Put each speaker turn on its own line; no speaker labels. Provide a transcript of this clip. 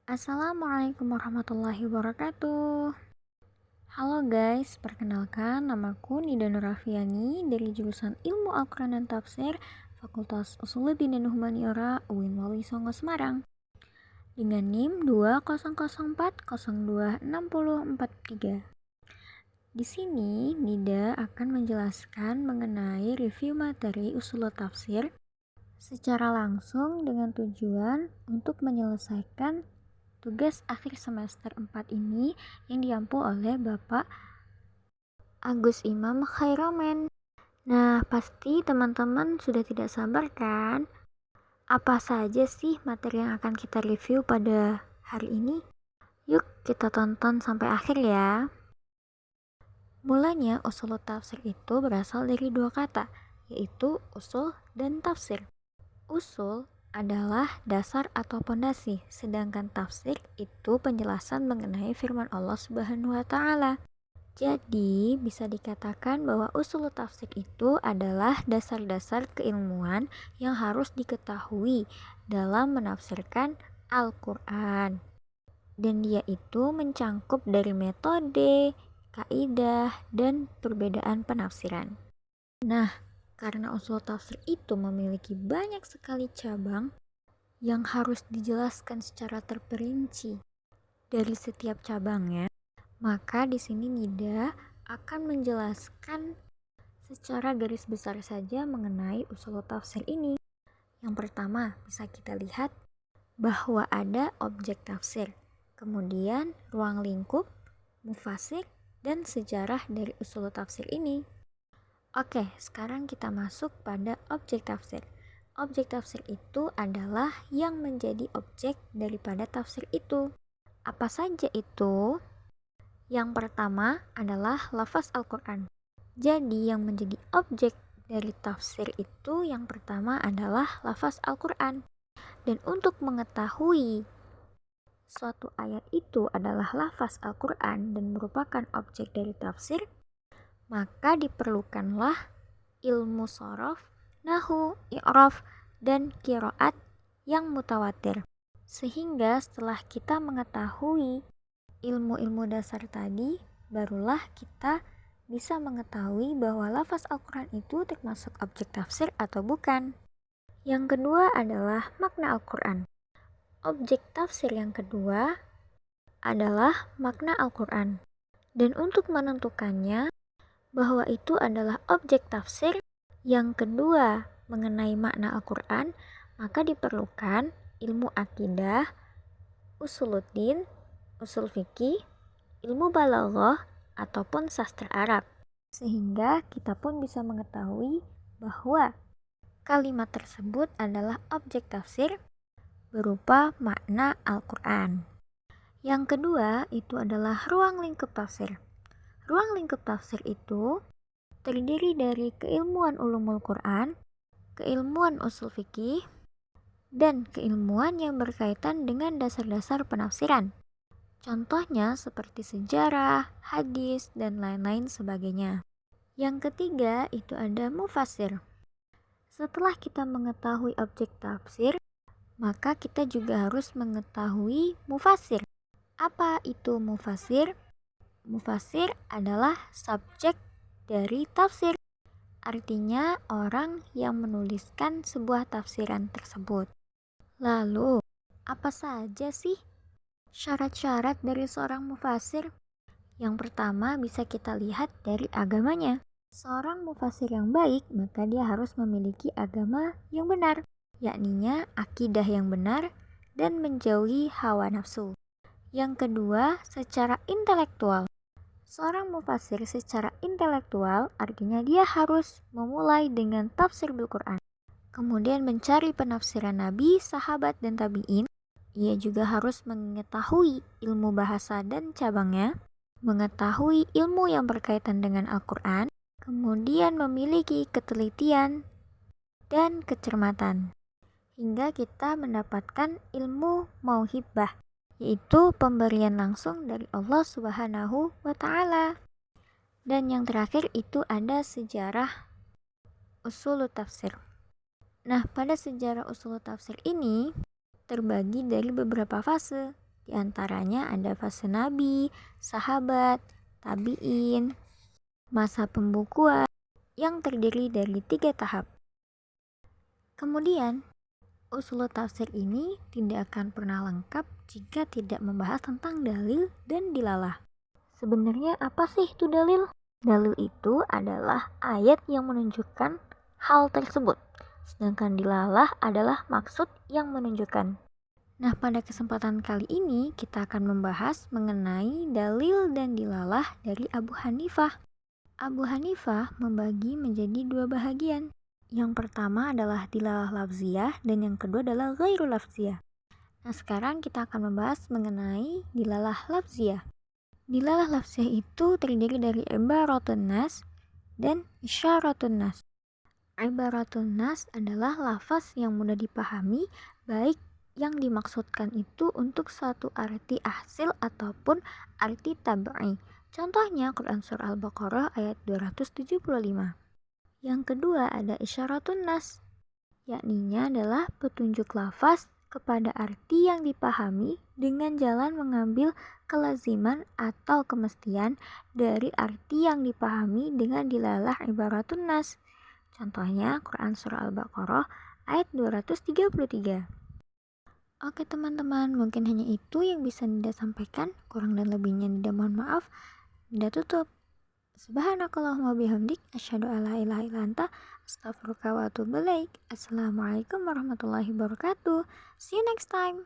Assalamualaikum warahmatullahi wabarakatuh. Halo guys, perkenalkan namaku Nida Nurafiani dari jurusan Ilmu Al-Quran dan Tafsir Fakultas Usuluddin dan Humaniora UIN Wawi Songo Semarang dengan NIM 20040202643. Di sini Nida akan menjelaskan mengenai review materi usul tafsir secara langsung dengan tujuan untuk menyelesaikan tugas akhir semester 4 ini yang diampu oleh Bapak Agus Imam Khairamen. Nah, pasti teman-teman sudah tidak sabar kan? Apa saja sih materi yang akan kita review pada hari ini? Yuk kita tonton sampai akhir ya. Mulanya usul tafsir itu berasal dari dua kata, yaitu usul dan tafsir. Usul adalah dasar atau pondasi, sedangkan tafsir itu penjelasan mengenai firman Allah Subhanahu wa taala. Jadi, bisa dikatakan bahwa usul tafsir itu adalah dasar-dasar keilmuan yang harus diketahui dalam menafsirkan Al-Qur'an. Dan dia itu mencangkup dari metode, kaidah, dan perbedaan penafsiran. Nah, karena usul tafsir itu memiliki banyak sekali cabang yang harus dijelaskan secara terperinci dari setiap cabangnya, maka di sini Nida akan menjelaskan secara garis besar saja mengenai usul tafsir ini. Yang pertama, bisa kita lihat bahwa ada objek tafsir, kemudian ruang lingkup, mufasir, dan sejarah dari usul tafsir ini. Oke, sekarang kita masuk pada objek tafsir. Objek tafsir itu adalah yang menjadi objek daripada tafsir itu. Apa saja itu? Yang pertama adalah lafaz Al-Quran. Jadi yang menjadi objek dari tafsir itu yang pertama adalah lafaz Al-Quran. Dan untuk mengetahui suatu ayat itu adalah lafaz Al-Quran dan merupakan objek dari tafsir, maka diperlukanlah ilmu shorof, nahu, i'raf, dan qiraat yang mutawatir. Sehingga setelah kita mengetahui ilmu-ilmu dasar tadi, barulah kita bisa mengetahui bahwa lafaz Al-Quran itu termasuk objek tafsir atau bukan. Yang kedua adalah makna Al-Quran. Objek tafsir yang kedua adalah makna Al-Quran. Dan untuk menentukannya, bahwa itu adalah objek tafsir yang kedua mengenai makna Al-Quran, maka diperlukan ilmu akidah, usuluddin, usul fikih, ilmu balaghah, ataupun sastra Arab. Sehingga kita pun bisa mengetahui bahwa kalimat tersebut adalah objek tafsir berupa makna Al-Quran. Yang kedua itu adalah ruang lingkup tafsir. Ruang lingkup tafsir itu terdiri dari keilmuan ulumul Quran, keilmuan usul fikih, dan keilmuan yang berkaitan dengan dasar-dasar penafsiran. Contohnya seperti sejarah, hadis, dan lain-lain sebagainya. Yang ketiga itu ada mufasir. Setelah kita mengetahui objek tafsir, maka kita juga harus mengetahui mufasir. Apa itu mufasir? Mufasir adalah subjek dari tafsir. Artinya orang yang menuliskan sebuah tafsiran tersebut. Lalu, apa saja sih syarat-syarat dari seorang mufasir? Yang pertama bisa kita lihat dari agamanya. Seorang mufasir yang baik, maka dia harus memiliki agama yang benar, yakninya akidah yang benar dan menjauhi hawa nafsu. Yang kedua, secara intelektual. Seorang mufasir secara intelektual artinya dia harus memulai dengan tafsir Al-Quran. Kemudian mencari penafsiran Nabi, sahabat, dan tabi'in. Ia juga harus mengetahui ilmu bahasa dan cabangnya, mengetahui ilmu yang berkaitan dengan Al-Quran, kemudian memiliki ketelitian dan kecermatan. Hingga kita mendapatkan ilmu mauhibah, yaitu pemberian langsung dari Allah Subhanahu wa taala. Dan yang terakhir itu ada sejarah usul tafsir. Nah, pada sejarah usul tafsir ini terbagi dari beberapa fase. Di antaranya ada fase nabi, sahabat, tabi'in, masa pembukuan yang terdiri dari 3 tahap. Kemudian, usul tafsir ini tidak akan pernah lengkap jika tidak membahas tentang dalil dan dilalah. Sebenarnya apa sih itu dalil? Dalil itu adalah ayat yang menunjukkan hal tersebut, sedangkan dilalah adalah maksud yang menunjukkan. Nah, pada kesempatan kali ini kita akan membahas mengenai dalil dan dilalah dari Abu Hanifah. Abu Hanifah membagi menjadi 2 bahagian. Yang pertama adalah dilalah lafziyah dan yang kedua adalah ghairu lafziyah. Nah, sekarang kita akan membahas mengenai dilalah lafziyah. Dilalah lafziyah itu terdiri dari ibaratun nas dan isyaratun nas. Ibaratun nas adalah lafaz yang mudah dipahami, baik yang dimaksudkan itu untuk suatu arti hasil ataupun arti tabai. Contohnya Quran Surah Al-Baqarah ayat 275. Yang kedua ada isyaratun nas, yakninya adalah petunjuk lafaz kepada arti yang dipahami dengan jalan mengambil kelaziman atau kemestian dari arti yang dipahami dengan dilalah ibaratun nas. Contohnya Quran Surah Al-Baqarah ayat 233. Oke teman-teman, mungkin hanya itu yang bisa Nida sampaikan. Kurang dan lebihnya Nida mohon maaf. Nida tutup. Subhanakallahumma bihamdik, asyhadu alla ilaha illa anta, astaghfiruka wa atubu ilaik. Assalamualaikum warahmatullahi wabarakatuh. See you next time.